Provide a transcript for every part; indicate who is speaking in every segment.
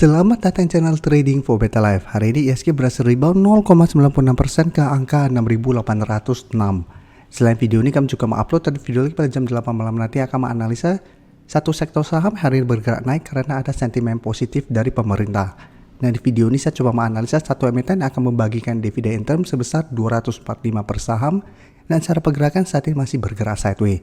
Speaker 1: Selamat datang channel Trading for Better Life. Hari ini ISG berhasil rebound 0,96% ke angka 6.806. Selain video ini, kami juga mengupload tadi video lagi pada jam 8 malam nanti akan menganalisa satu sektor saham hari ini bergerak naik karena ada sentimen positif dari pemerintah. Nah, di video ini saya coba menganalisa satu emiten yang akan membagikan dividen interim sebesar 245 per saham dan cara pergerakan saat ini masih bergerak sideways.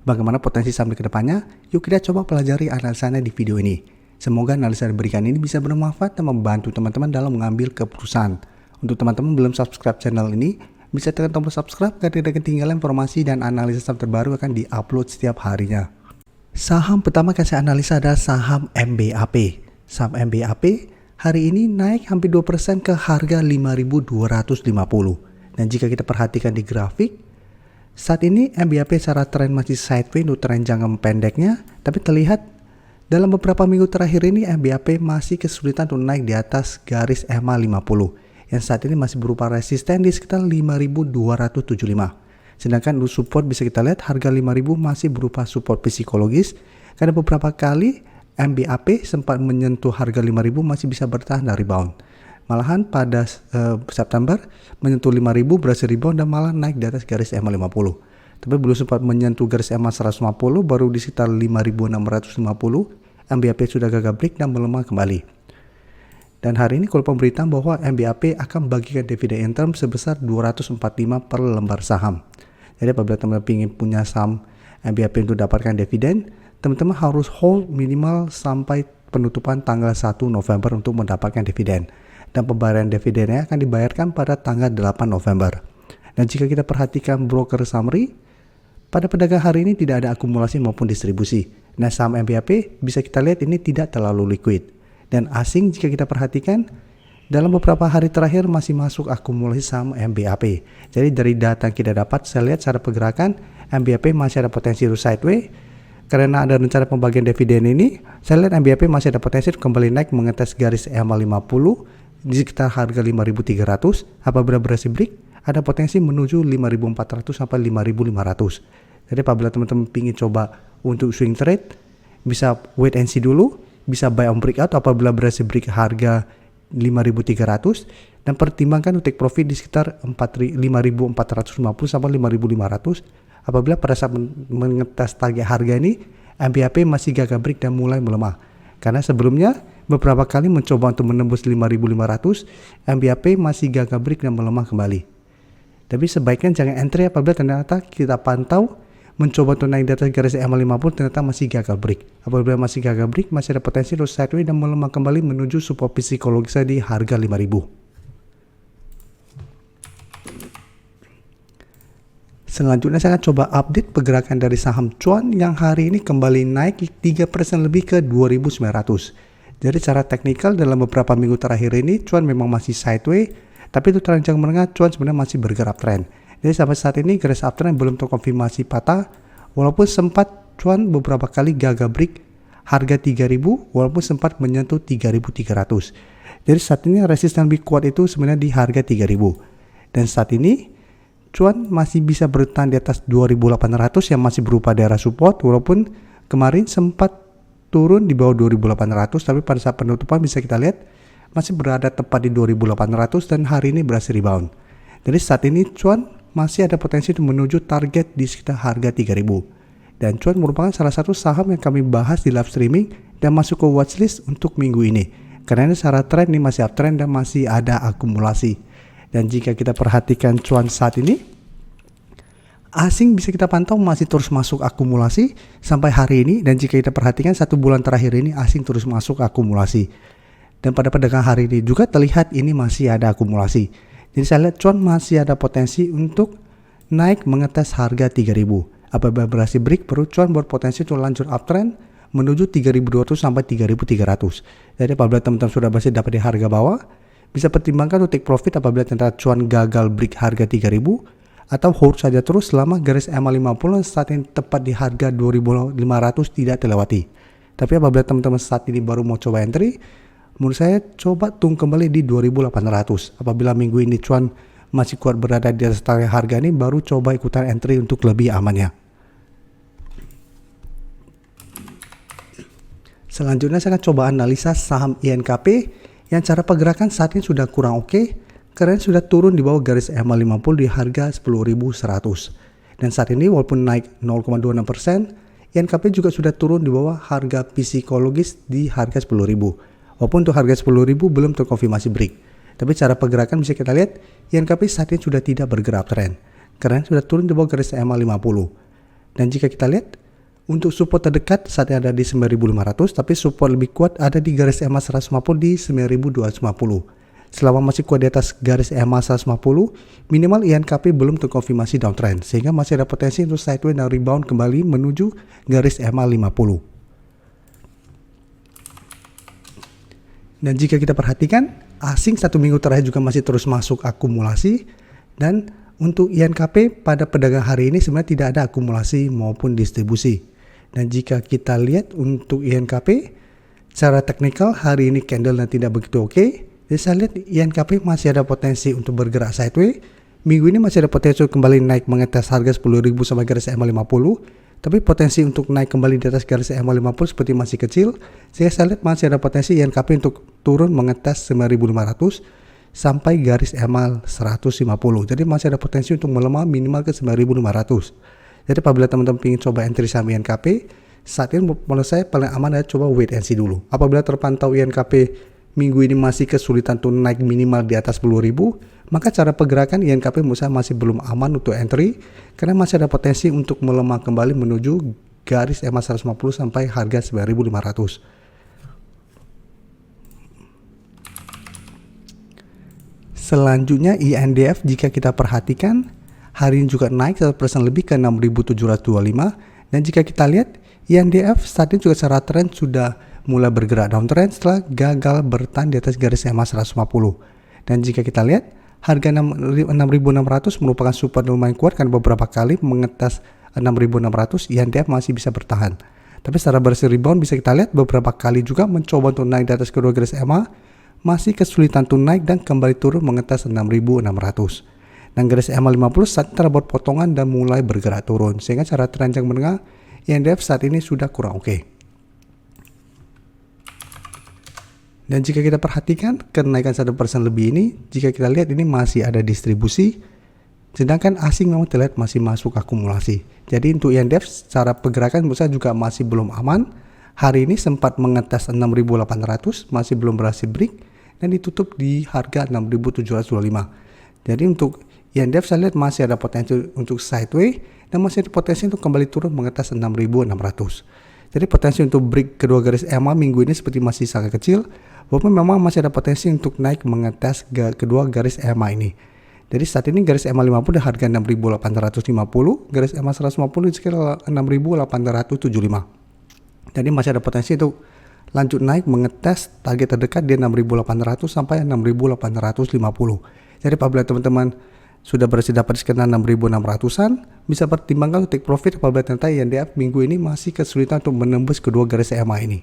Speaker 1: Bagaimana potensi saham ke depannya? Yuk kita coba pelajari analisanya di video ini. Semoga analisa yang diberikan ini bisa bermanfaat dan membantu teman-teman dalam mengambil keputusan. Untuk teman-teman belum subscribe channel ini, bisa tekan tombol subscribe agar tidak ketinggalan informasi dan analisa saham terbaru akan diupload setiap harinya. Saham pertama yang saya analisa adalah saham MBAP. Saham MBAP hari ini naik hampir 2% ke harga 5.250. Dan jika kita perhatikan di grafik, saat ini MBAP secara tren masih sideways untuk tren jangka pendeknya, tapi terlihat dalam beberapa minggu terakhir ini MBAP masih kesulitan untuk naik di atas garis EMA 50 yang saat ini masih berupa resisten di sekitar 5.275. Sedangkan untuk support bisa kita lihat harga 5.000 masih berupa support psikologis karena beberapa kali MBAP sempat menyentuh harga 5.000 masih bisa bertahan dari rebound. Malahan pada September menyentuh 5.000 berhasil rebound dan malah naik di atas garis EMA 50. Tapi belum sempat menyentuh garis EMA 150 baru di sekitar 5.650 MBAP sudah gagal break dan melemah kembali. Dan hari ini kalau pemberitaan bahwa MBAP akan membagikan dividen interim sebesar 245 per lembar saham. Jadi apabila teman-teman ingin punya saham MBAP untuk dapatkan dividen, teman-teman harus hold minimal sampai penutupan tanggal 1 November untuk mendapatkan dividen. Dan pembayaran dividennya akan dibayarkan pada tanggal 8 November. Dan jika kita perhatikan broker summary, pada pedagang hari ini tidak ada akumulasi maupun distribusi. Nah, saham MBAP bisa kita lihat ini tidak terlalu liquid. Dan asing jika kita perhatikan, dalam beberapa hari terakhir masih masuk akumulasi saham MBAP. Jadi dari data yang kita dapat, saya lihat secara pergerakan MBAP masih ada potensi sideways. Karena ada rencana pembagian dividen ini, saya lihat MBAP masih ada potensi kembali naik mengetes garis EMA 50 di sekitar harga 5.300. Apabila berhasil break, ada potensi menuju 5.400 sampai 5.500. Jadi apabila teman-teman ingin coba untuk swing trade, bisa wait and see dulu, bisa buy on breakout apabila berhasil break harga 5.300 dan pertimbangkan untuk take profit di sekitar 5.450 sampai 5.500. Apabila pada saat mengetes target harga ini, MBAP masih gagal break dan mulai melemah. Karena sebelumnya beberapa kali mencoba untuk menembus 5.500, MBAP masih gagal break dan melemah kembali. Tapi sebaiknya jangan entry apabila ternyata kita pantau mencoba untuk naik di atas garis EMA 50 ternyata masih gagal break. Apabila masih gagal break, masih ada potensi untuk sideways dan melemah kembali menuju support psikologis di harga 5.000. Selanjutnya saya akan coba update pergerakan dari saham cuan yang hari ini kembali naik 3% lebih ke 2.900. Jadi secara teknikal dalam beberapa minggu terakhir ini cuan memang masih sideways, tapi untuk tren jangka menengah cuan sebenarnya masih bergerak tren. Jadi sampai saat ini garis uptrend belum terkonfirmasi patah, walaupun sempat cuan beberapa kali gagal break harga 3.000 walaupun sempat menyentuh 3.300. Jadi saat ini resisten lebih kuat itu sebenarnya di harga 3.000. Dan saat ini cuan masih bisa bertahan di atas 2.800 yang masih berupa daerah support, walaupun kemarin sempat turun di bawah 2.800, tapi pada saat penutupan bisa kita lihat masih berada tepat di 2.800 dan hari ini berhasil rebound. Jadi saat ini cuan masih ada potensi untuk menuju target di sekitar harga 3.000. Dan cuan merupakan salah satu saham yang kami bahas di live streaming dan masuk ke watchlist untuk minggu ini. Karena ini secara tren ini masih uptrend dan masih ada akumulasi. Dan jika kita perhatikan cuan saat ini, asing bisa kita pantau masih terus masuk akumulasi sampai hari ini. Dan jika kita perhatikan 1 bulan terakhir ini asing terus masuk akumulasi. Dan pada pedagang hari ini juga terlihat ini masih ada akumulasi. Jadi saya lihat cuan masih ada potensi untuk naik mengetes harga 3.000. Apabila berhasil break, baru cuan berpotensi untuk lanjut uptrend menuju 3.200 sampai 3.300. Jadi apabila teman-teman sudah berhasil dapat di harga bawah, bisa pertimbangkan untuk take profit apabila ternyata cuan gagal break harga 3.000 atau hold saja terus selama garis EMA 50 saat ini tepat di harga 2.500 tidak terlewati. Tapi apabila teman-teman saat ini baru mau coba entry, menurut saya coba tunggu kembali di 2.800. Apabila minggu ini cuan masih kuat berada di atas target harga ini, baru coba ikutan entry untuk lebih amannya. Selanjutnya saya akan coba analisa saham INKP yang cara pergerakan saat ini sudah kurang oke karena sudah turun di bawah garis EMA 50 di harga 10.100. Dan saat ini walaupun naik 0,26%, INKP juga sudah turun di bawah harga psikologis di harga 10.000. Walaupun untuk harga 10.000 belum terkonfirmasi break. Tapi cara pergerakan bisa kita lihat INKP saat ini sudah tidak bergerak tren karena sudah turun di bawah garis EMA 50. Dan jika kita lihat untuk support terdekat saat ini ada di 9.500, tapi support lebih kuat ada di garis EMA 150 di 9.250. Selama masih kuat di atas garis EMA 150, minimal INKP belum terkonfirmasi downtrend, sehingga masih ada potensi untuk sideways dan rebound kembali menuju garis EMA 50. Dan jika kita perhatikan, asing satu minggu terakhir juga masih terus masuk akumulasi, dan untuk INKP pada perdagangan hari ini sebenarnya tidak ada akumulasi maupun distribusi. Dan jika kita lihat untuk INKP, secara teknikal hari ini candle tidak begitu oke. Jadi saya lihat INKP masih ada potensi untuk bergerak sideways. Minggu ini masih ada potensi kembali naik mengetes harga 10.000 sampai garis EMA 50. Tapi potensi untuk naik kembali di atas garis EMA 50 seperti masih kecil. Sehingga saya lihat masih ada potensi INKP untuk turun mengetes 9.500 sampai garis EMA 150. Jadi masih ada potensi untuk melemah minimal ke 9.500. Jadi apabila teman-teman ingin coba entry saham INKP, saat ini menurut saya paling aman adalah coba wait and see dulu. Apabila terpantau INKP minggu ini masih kesulitan untuk naik minimal di atas 10.000, maka cara pergerakan INKP menurut saya masih belum aman untuk entry karena masih ada potensi untuk melemah kembali menuju garis EMA 150 sampai harga 9.500. Selanjutnya INDF jika kita perhatikan hari ini juga naik 1% lebih ke 6.725, dan jika kita lihat INDF saat ini juga secara tren sudah mulai bergerak downtrend setelah gagal bertahan di atas garis EMA 150. Dan jika kita lihat harga 6.600 merupakan support lumayan kuat karena beberapa kali mengetes 6.600 INDF masih bisa bertahan. Tapi secara bersih rebound bisa kita lihat beberapa kali juga mencoba untuk naik di atas kedua garis EMA masih kesulitan untuk naik dan kembali turun mengetes 6.600. Dan garis EMA 50 saat terbuat potongan dan mulai bergerak turun, sehingga cara tren jangka menengah INDF saat ini sudah kurang oke. Dan jika kita perhatikan kenaikan 1% lebih ini, jika kita lihat ini masih ada distribusi, sedangkan asing memang terlihat masih masuk akumulasi. Jadi untuk INDF secara pergerakan menurut saya juga masih belum aman. Hari ini sempat mengetes 6.800, masih belum berhasil break dan ditutup di harga 6.725. Jadi untuk INDF saya lihat masih ada potensi untuk sideways dan masih ada potensi untuk kembali turun mengetes 6.600. Jadi potensi untuk break kedua garis EMA minggu ini seperti masih sangat kecil, walaupun memang masih ada potensi untuk naik mengetes kedua garis EMA ini. Jadi saat ini garis EMA 50 di harga 6.850, garis EMA 150 di sekitar 6.875. Jadi masih ada potensi untuk lanjut naik mengetes target terdekat di 6.800 sampai 6.850. Jadi apabila teman-teman sudah berhasil dapat sekitar 6.600-an, bisa pertimbangkan untuk take profit apabila ternyata INDF minggu ini masih kesulitan untuk menembus kedua garis EMA ini.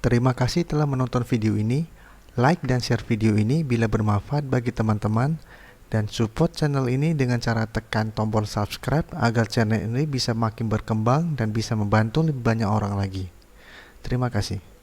Speaker 1: Terima kasih telah menonton video ini. Like dan share video ini bila bermanfaat bagi teman-teman, dan support channel ini dengan cara tekan tombol subscribe agar channel ini bisa makin berkembang dan bisa membantu lebih banyak orang lagi. Terima kasih.